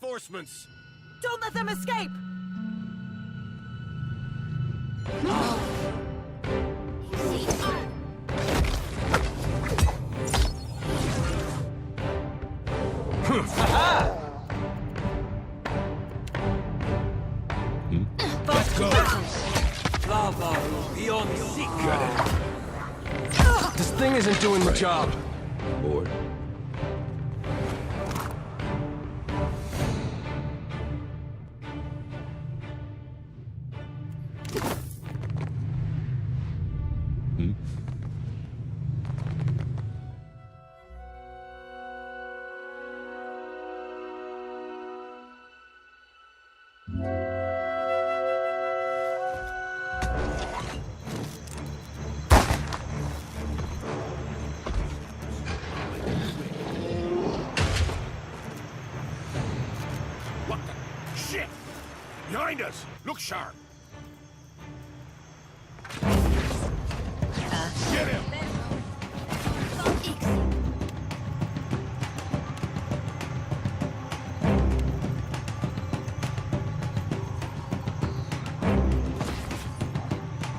reinforcements! Don't let them escape! Let's go! Lava beyond seek. This thing isn't doing the job. Board. What the shit? Behind us! Look sharp! Get him!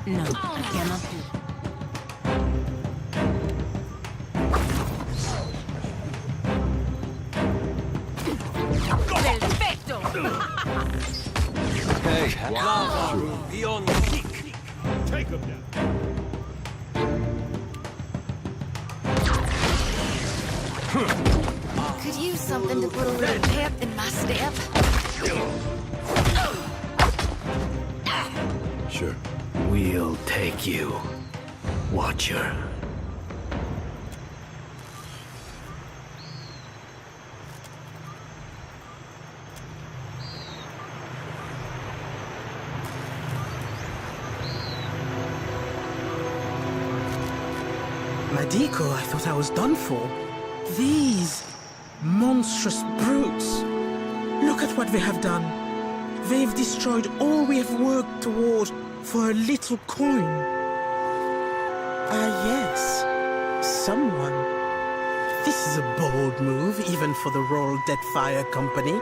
No, I cannot do. Perfecto! Hey, Lava beyond seek. Take him down! Could use something to put a little pep in my step. Sure. We'll take you, Watcher. Madiko, I thought I was done for. These monstrous brutes. Look at what they have done. They've destroyed all we have worked toward for a little coin. Ah, yes. Someone. This is a bold move, even for the Royal Deadfire Company.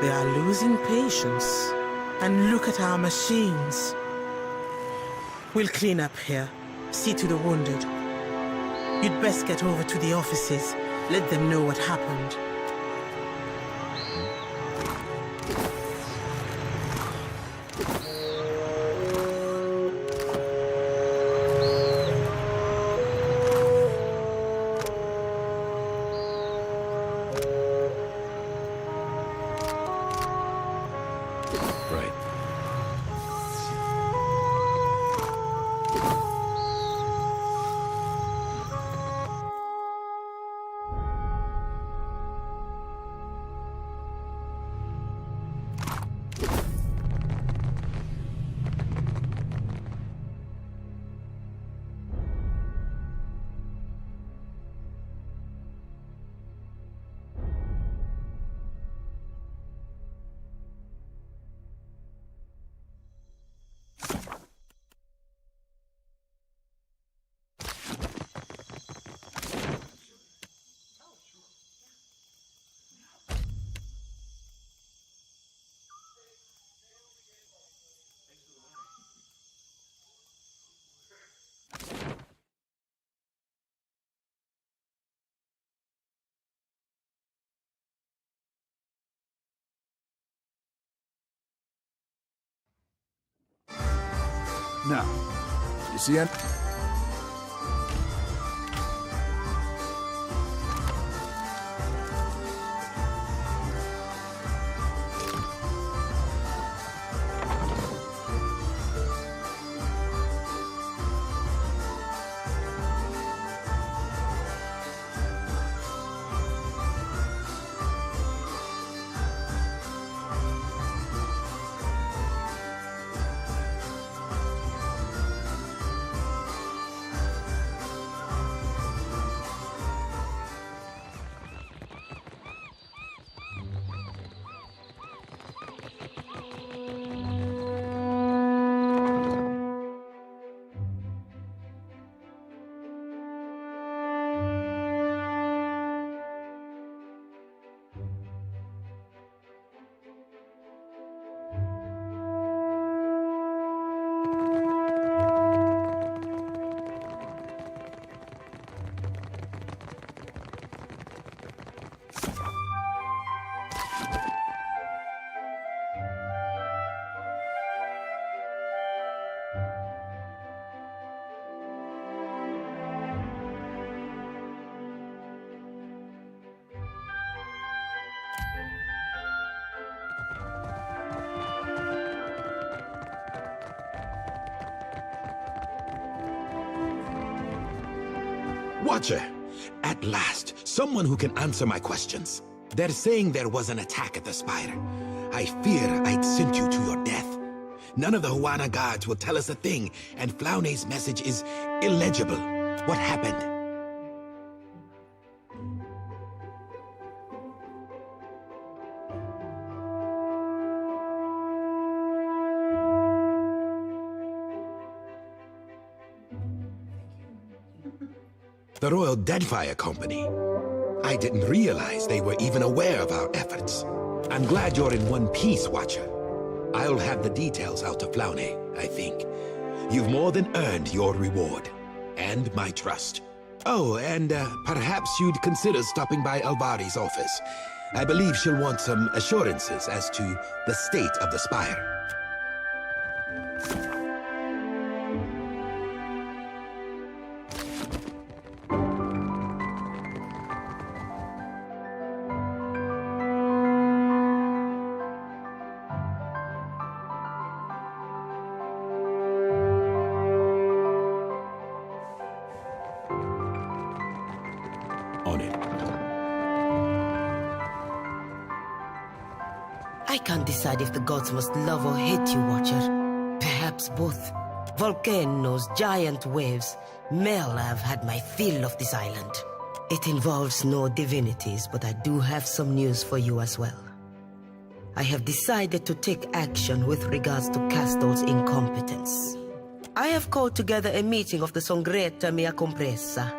They are losing patience. And look at our machines. We'll clean up here. See to the wounded. You'd best get over to the offices. Let them know what happened. Right. Now, you see it? Watcher, at last, someone who can answer my questions. They're saying there was an attack at the Spire. I fear I'd sent you to your death. None of the Huana guards will tell us a thing, and Flaune's message is illegible. What happened? The Royal Deadfire Company. I didn't realize they were even aware of our efforts. I'm glad you're in one piece, Watcher. I'll have the details out to Flaune, I think. You've more than earned your reward. And my trust. Oh, and perhaps you'd consider stopping by Alvari's office. I believe she'll want some assurances as to the state of the Spire. On it. I can't decide if the gods must love or hate you, Watcher. Perhaps both. Volcanoes, giant waves. Mel, I've had my fill of this island. It involves no divinities, but I do have some news for you as well. I have decided to take action with regards to Castle's incompetence. I have called together a meeting of the Songreta Mea Compressa.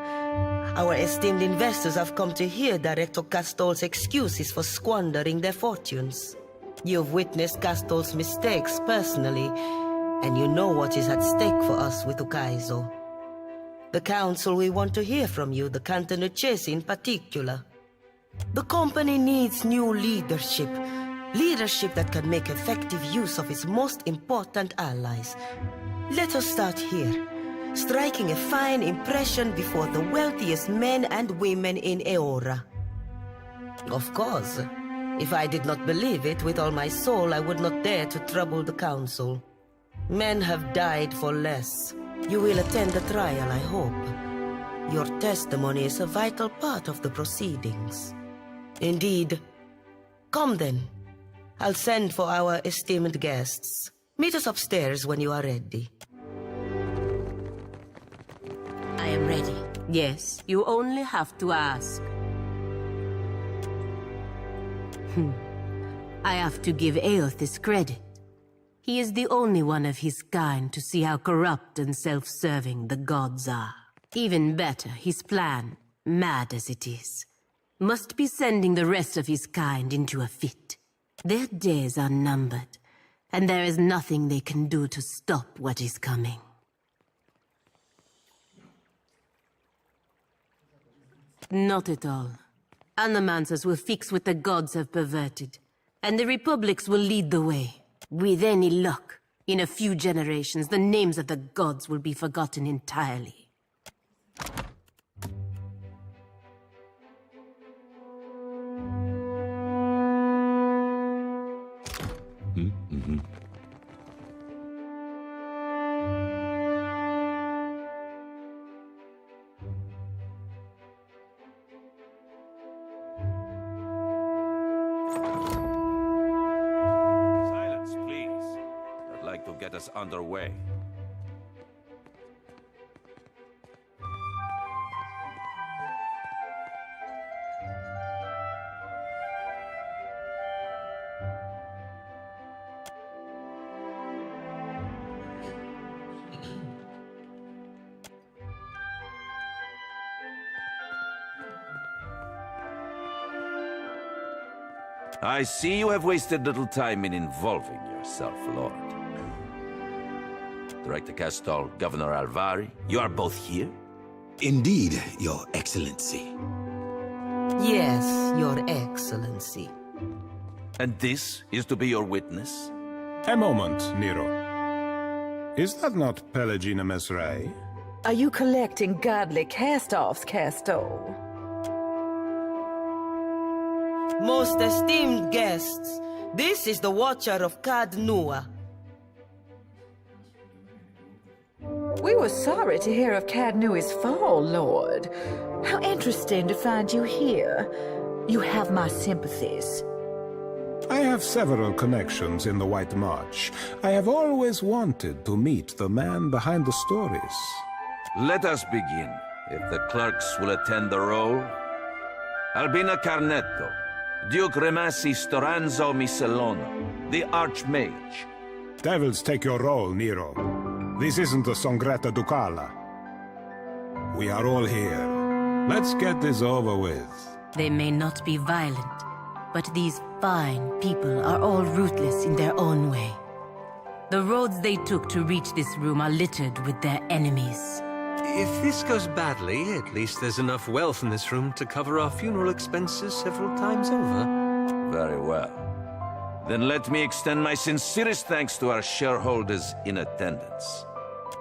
Our esteemed investors have come to hear Director Castle's excuses for squandering their fortunes. You've witnessed Castle's mistakes personally, and you know what is at stake for us with Ukaizo. The Council will want to hear from you, the Cantonucesi in particular. The company needs new leadership. Leadership that can make effective use of its most important allies. Let us start here, striking a fine impression before the wealthiest men and women in Eora. Of course, if I did not believe it with all my soul, I would not dare to trouble the Council. Men have died for less. You will attend the trial, I hope. Your testimony is a vital part of the proceedings. Indeed. Come then. I'll send for our esteemed guests. Meet us upstairs when you are ready. I am ready. Yes, you only have to ask. I have to give Eothas credit. He is the only one of his kind to see how corrupt and self-serving the gods are. Even better, his plan, mad as it is, must be sending the rest of his kind into a fit. Their days are numbered, and there is nothing they can do to stop what is coming. Not at all. Anomancers will fix what the gods have perverted, and the Republics will lead the way. With any luck, in a few generations, the names of the gods will be forgotten entirely. Silence, please. I'd like to get us underway. I see you have wasted little time in involving yourself, Lord. Director Castor, Governor Alvari, you are both here? Indeed, Your Excellency. Yes, Your Excellency. And this is to be your witness? A moment, Nero. Is that not Pelagina Mesrai? Are you collecting godly cast-offs, Casto? Most esteemed guests, this is the Watcher of Cad Nua. We were sorry to hear of Cadnui's fall, Lord. How interesting to find you here. You have my sympathies. I have several connections in the White March. I have always wanted to meet the man behind the stories. Let us begin, if the clerks will attend the roll. Albina Carnetto, Duke Remasi Storanzo Micellono, the Archmage. Devils take your role, Nero. This isn't a Songretta Ducala. We are all here. Let's get this over with. They may not be violent, but these fine people are all ruthless in their own way. The roads they took to reach this room are littered with their enemies. If this goes badly, at least there's enough wealth in this room to cover our funeral expenses several times over. Very well. Then let me extend my sincerest thanks to our shareholders in attendance.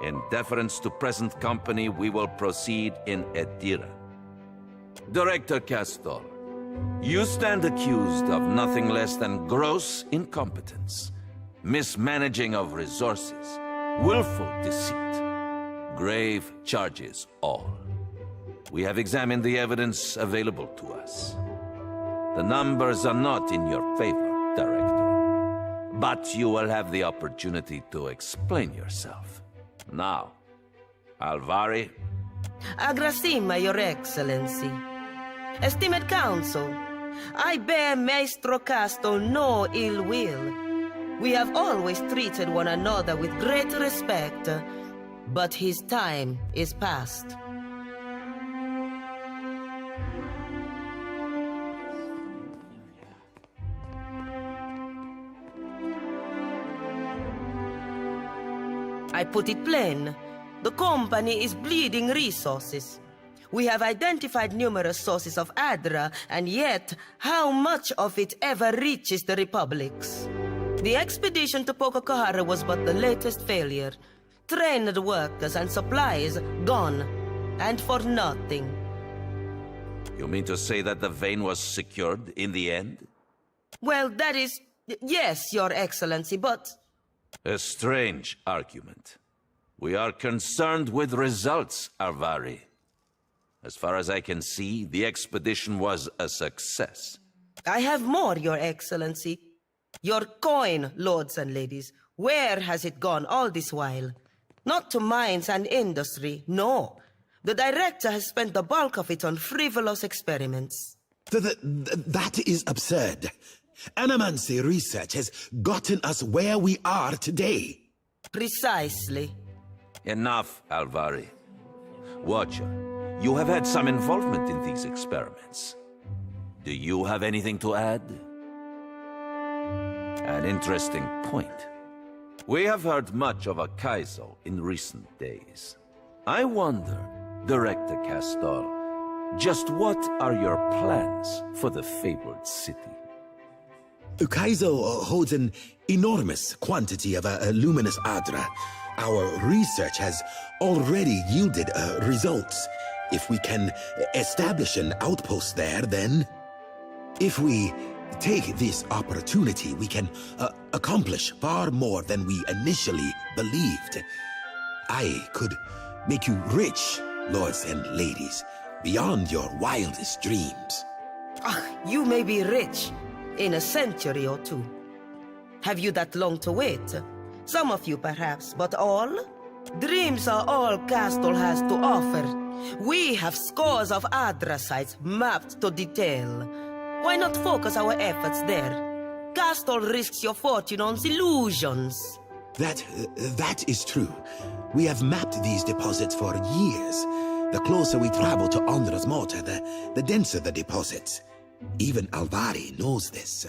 In deference to present company, we will proceed in Edira. Director Castor, you stand accused of nothing less than gross incompetence, mismanaging of resources, willful deceit, grave charges all. We have examined the evidence available to us. The numbers are not in your favor, Director, but you will have the opportunity to explain yourself. Now, Alvari. Agrasima, Your Excellency. Esteemed Council, I bear Maestro Castor no ill will. We have always treated one another with great respect, but his time is past. I put it plain. The company is bleeding resources. We have identified numerous sources of Adra, and yet, how much of it ever reaches the Republics? The expedition to Pococahara was but the latest failure. Trained workers and supplies gone, and for nothing. You mean to say that the vein was secured in the end? Well, that is... yes, Your Excellency, but... A strange argument. We are concerned with results, Alvari. As far as I can see, the expedition was a success. I have more, Your Excellency. Your coin, lords and ladies. Where has it gone all this while? Not to mines and industry, no. The director has spent the bulk of it on frivolous experiments. That is absurd. Animancy research has gotten us where we are today. Precisely. Enough, Alvari. Watcher, you have had some involvement in these experiments. Do you have anything to add? An interesting point. We have heard much of Akaizo in recent days. I wonder, Director Castor, just what are your plans for the fabled city? Ukaizo holds an enormous quantity of luminous Adra. Our research has already yielded results. If we can establish an outpost there, then... If we take this opportunity, we can accomplish far more than we initially believed. I could make you rich, lords and ladies, beyond your wildest dreams. You may be rich in a century or two. Have you that long to wait? Some of you perhaps, but all? Dreams are all Castle has to offer. We have scores of Adra sites mapped to detail. Why not focus our efforts there? Castle risks your fortune on illusions. That is true. We have mapped these deposits for years. The closer we travel to Ondra's Mortar, the denser the deposits. Even Alvari knows this.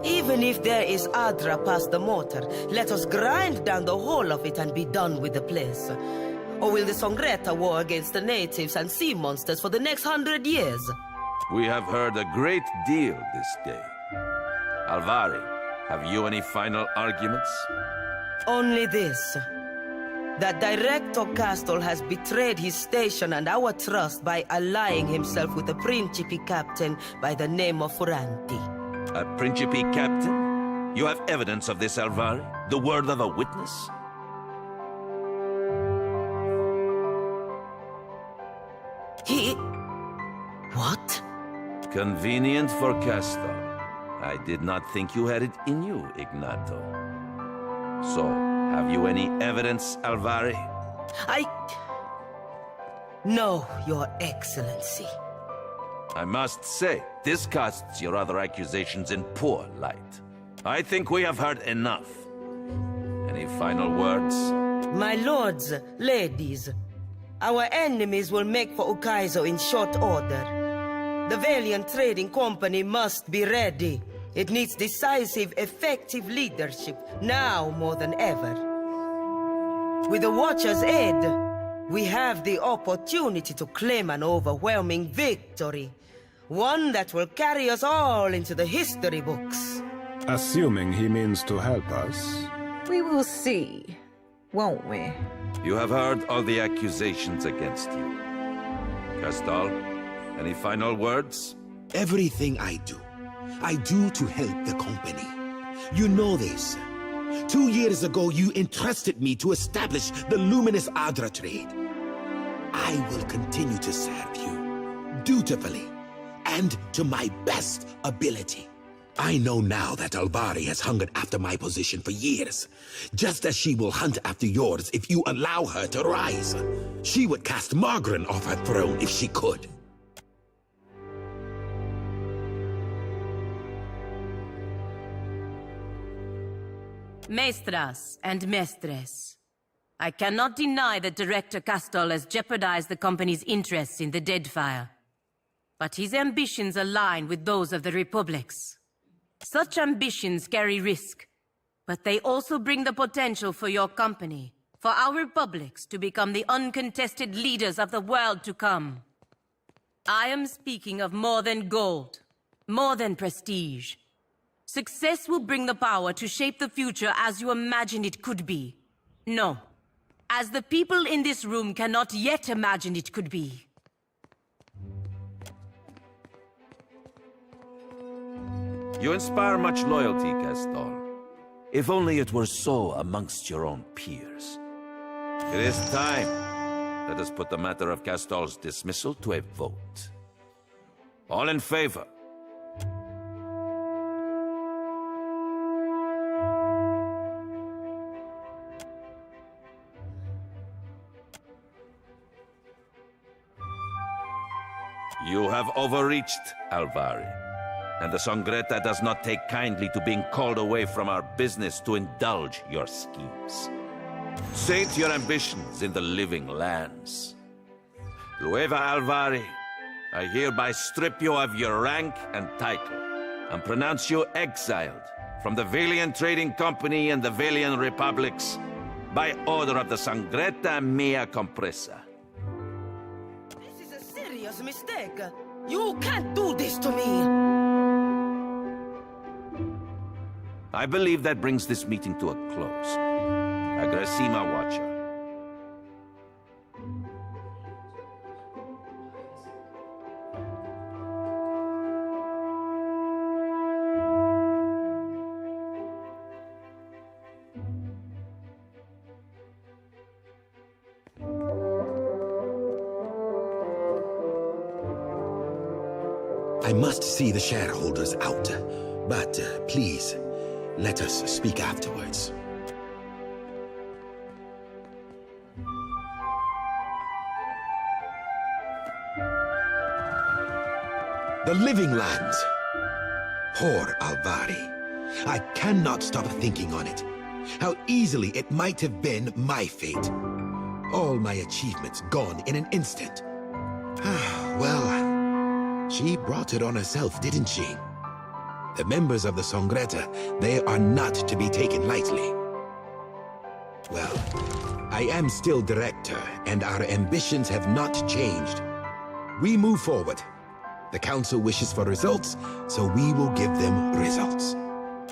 Even if there is Adra past the mortar, let us grind down the whole of it and be done with the place. Or will the Songretta war against the natives and sea monsters for the next 100 years? We have heard a great deal this day. Alvari, have you any final arguments? Only this. That Director Castle has betrayed his station and our trust by allying himself with a Principe captain by the name of Furanti. A Principe captain? You have evidence of this, Alvari? The word of a witness? What? Convenient for Castor. I did not think you had it in you, Ignato. So, have you any evidence, Alvari? No, Your Excellency. I must say, this casts your other accusations in poor light. I think we have heard enough. Any final words? My lords, ladies, our enemies will make for Ukaizo in short order. The Valiant Trading Company must be ready. It needs decisive, effective leadership, now more than ever. With the Watcher's aid, we have the opportunity to claim an overwhelming victory. One that will carry us all into the history books. Assuming he means to help us. We will see, won't we? You have heard all the accusations against you. Castor, any final words? Everything I do to help the company. You know this. 2 years ago, you entrusted me to establish the Luminous Adra trade. I will continue to serve you, dutifully, and to my best ability. I know now that Alvari has hungered after my position for years, just as she will hunt after yours if you allow her to rise. She would cast Margaret off her throne if she could. Maestras and Mestres, I cannot deny that Director Castor has jeopardized the company's interests in the Deadfire. But his ambitions align with those of the Republic's. Such ambitions carry risk, but they also bring the potential for your company, for our republics to become the uncontested leaders of the world to come. I am speaking of more than gold, more than prestige. Success will bring the power to shape the future as you imagine it could be. No, as the people in this room cannot yet imagine it could be. You inspire much loyalty, Castor. If only it were so amongst your own peers. It is time. Let us put the matter of Castor's dismissal to a vote. All in favor? You have overreached, Alvari. And the Sangreta does not take kindly to being called away from our business to indulge your schemes. Sate your ambitions in the living lands. Lueva Alvari, I hereby strip you of your rank and title, and pronounce you exiled from the Valiant Trading Company and the Valiant Republics by order of the Sangreta Mea Compressa. This is a serious mistake. You can't do this to me. I believe that brings this meeting to a close. Agrasima Watcher. I must see the shareholders out, but please, let us speak afterwards. The living lands. Poor Alvari. I cannot stop thinking on it. How easily it might have been my fate. All my achievements gone in an instant. Well, she brought it on herself, didn't she? The members of the Sangreta, they are not to be taken lightly. Well, I am still director, and our ambitions have not changed. We move forward. The Council wishes for results, so we will give them results.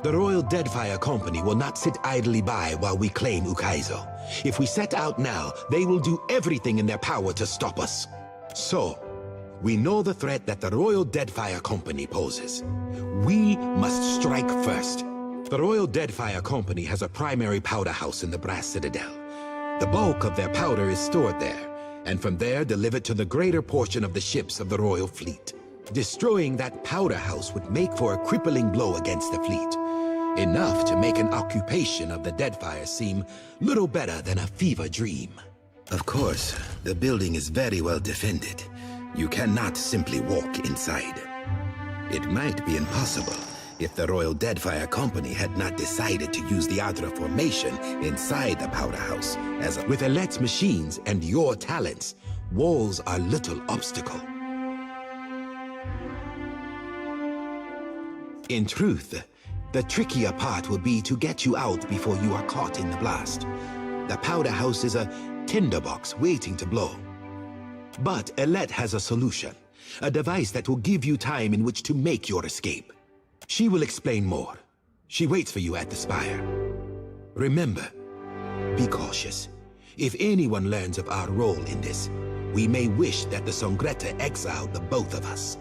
The Royal Deadfire Company will not sit idly by while we claim Ukaizo. If we set out now, they will do everything in their power to stop us. So, we know the threat that the Royal Deadfire Company poses. We must strike first. The Royal Deadfire Company has a primary powder house in the Brass Citadel. The bulk of their powder is stored there, and from there delivered to the greater portion of the ships of the Royal Fleet. Destroying that powder house would make for a crippling blow against the fleet. Enough to make an occupation of the Deadfire seem little better than a fever dream. Of course, the building is very well defended. You cannot simply walk inside. It might be impossible if the Royal Deadfire Company had not decided to use the Adra formation inside the powder house as a... With Alet's machines and your talents, walls are little obstacle. In truth, the trickier part will be to get you out before you are caught in the blast. The powder house is a tinderbox waiting to blow. But Alet has a solution, a device that will give you time in which to make your escape. She will explain more. She waits for you at the spire. Remember, be cautious. If anyone learns of our role in this, we may wish that the Songretta exiled the both of us.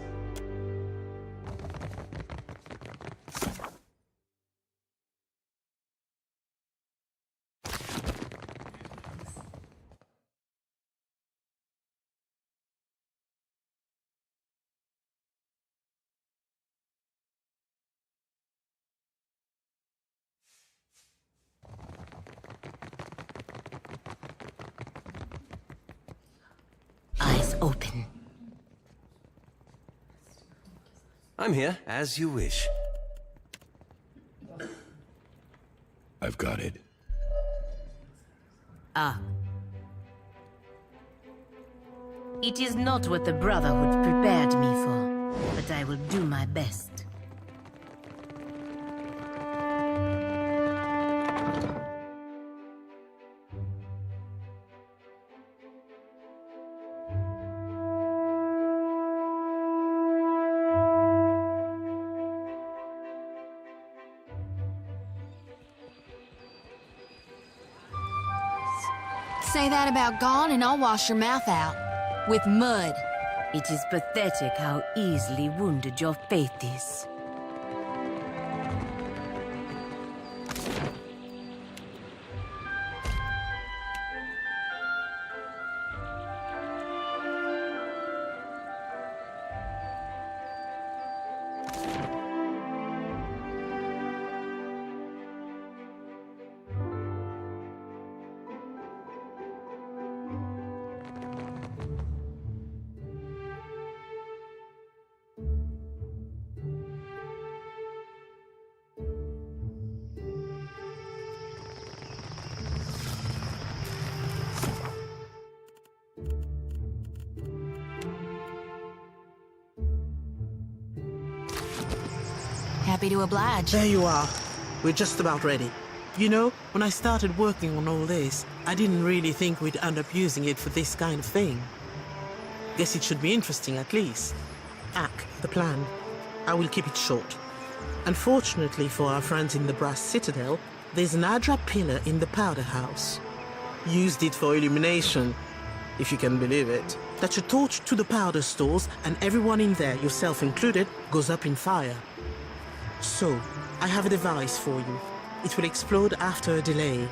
Eyes open. I'm here, as you wish. I've got it. Ah. It is not what the Brotherhood prepared me for, but I will do my best. Say that about gone and I'll wash your mouth out. With mud. It is pathetic how easily wounded your faith is. Happy to oblige. There you are. We're just about ready. You know, when I started working on all this, I didn't really think we'd end up using it for this kind of thing. Guess it should be interesting at least. Ack, the plan. I will keep it short. Unfortunately for our friends in the Brass Citadel, there's an Adra pillar in the powder house. Used it for illumination, if you can believe it. That's a torch to the powder stores, and everyone in there, yourself included, goes up in fire. So, I have a device for you. It will explode after a delay.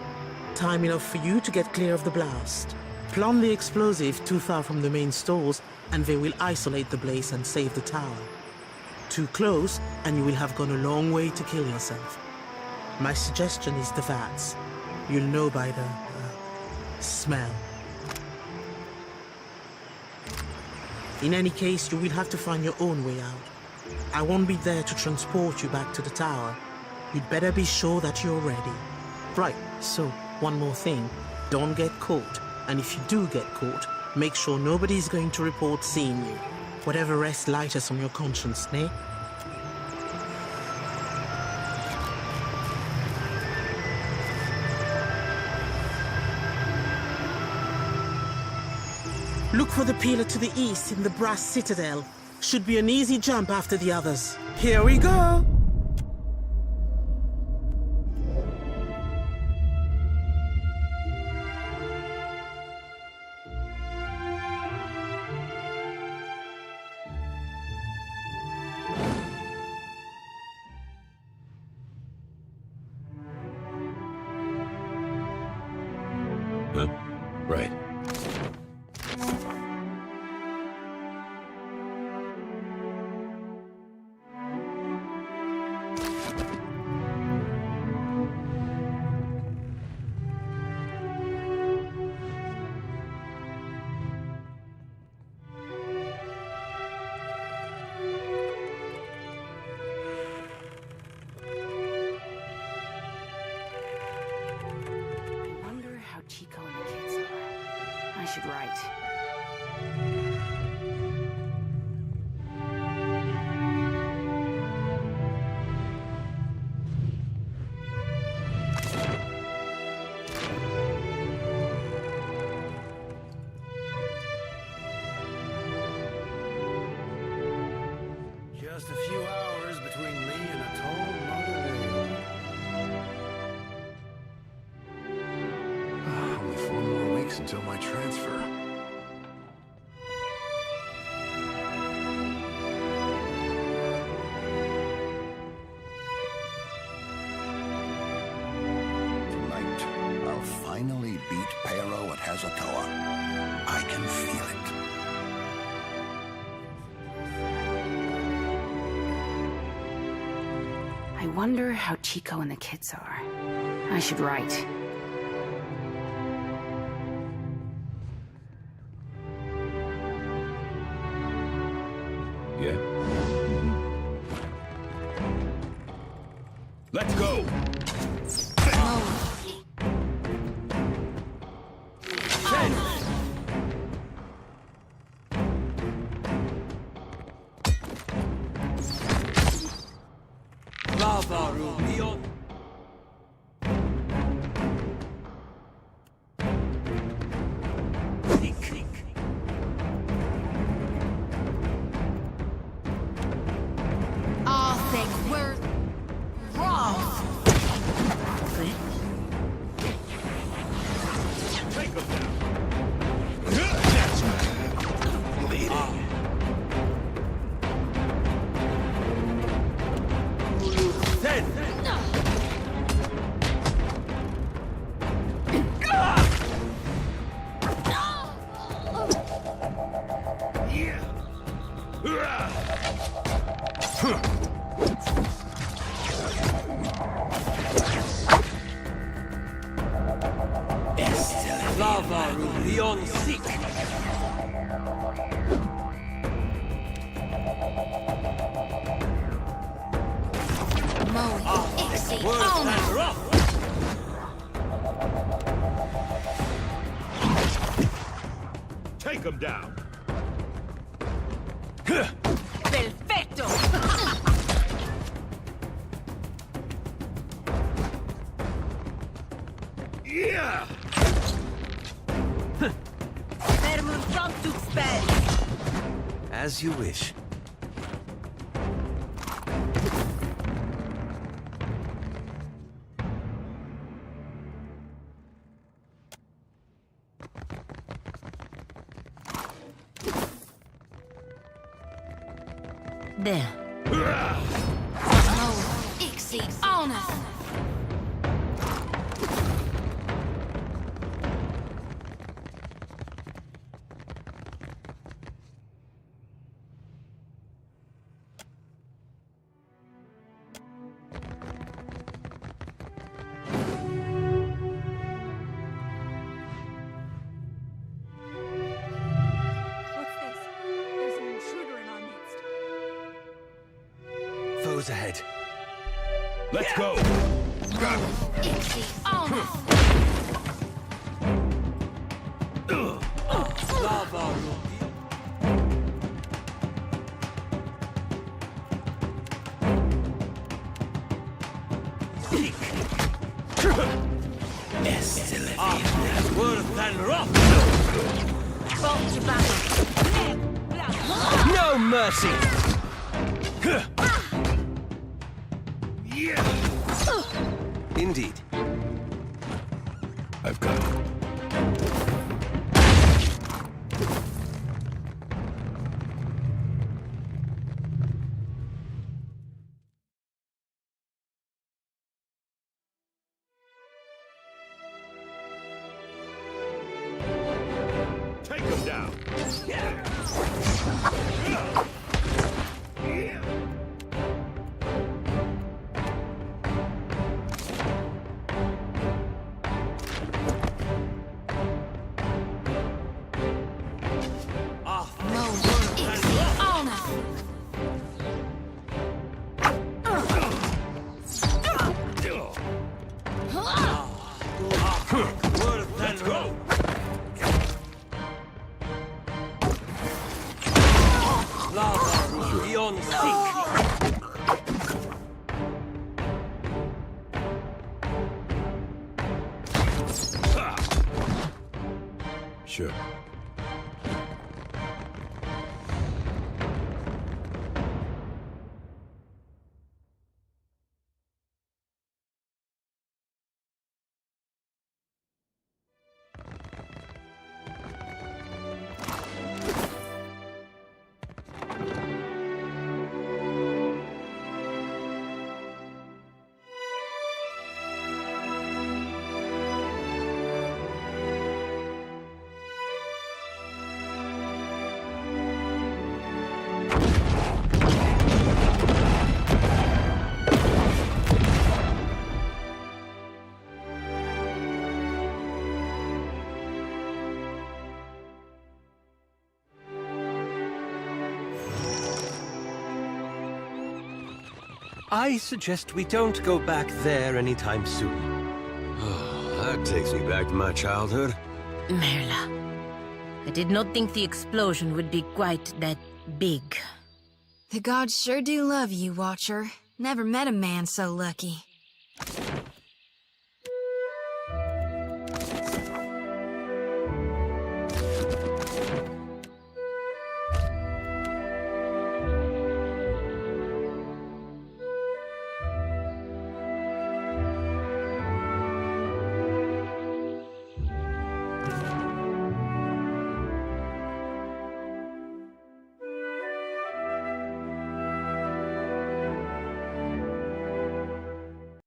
Time enough for you to get clear of the blast. Plant the explosive too far from the main stores, and they will isolate the blaze and save the tower. Too close, and you will have gone a long way to kill yourself. My suggestion is the vats. You'll know by the smell. In any case, you will have to find your own way out. I won't be there to transport you back to the tower. You'd better be sure that you're ready. Right, so, one more thing. Don't get caught. And if you do get caught, make sure nobody's going to report seeing you. Whatever rests lightest on your conscience, eh? Look for the pillar to the east in the Brass Citadel. Should be an easy jump after the others. Here we go! should write. Just a few hours between me and a tall mother. Only 4 more weeks until my transfer. Tonight, I'll finally beat Pero at Hazatoa. I can feel it. I wonder how Chico and the kids are. I should write. Yeah? Let's go! Arthur, we're wrong. Take them down. Take them down. Perfecto. Yeah! As you wish. There. Ixie, on us. Foes ahead. Let's go! Ixie, on us. Worth and rock! Bolt to battle. No mercy! Indeed. I've got it. Take them down. don't think. Sure. I suggest we don't go back there anytime soon. Oh, that takes me back to my childhood. Merla, I did not think the explosion would be quite that big. The gods sure do love you, Watcher. Never met a man so lucky.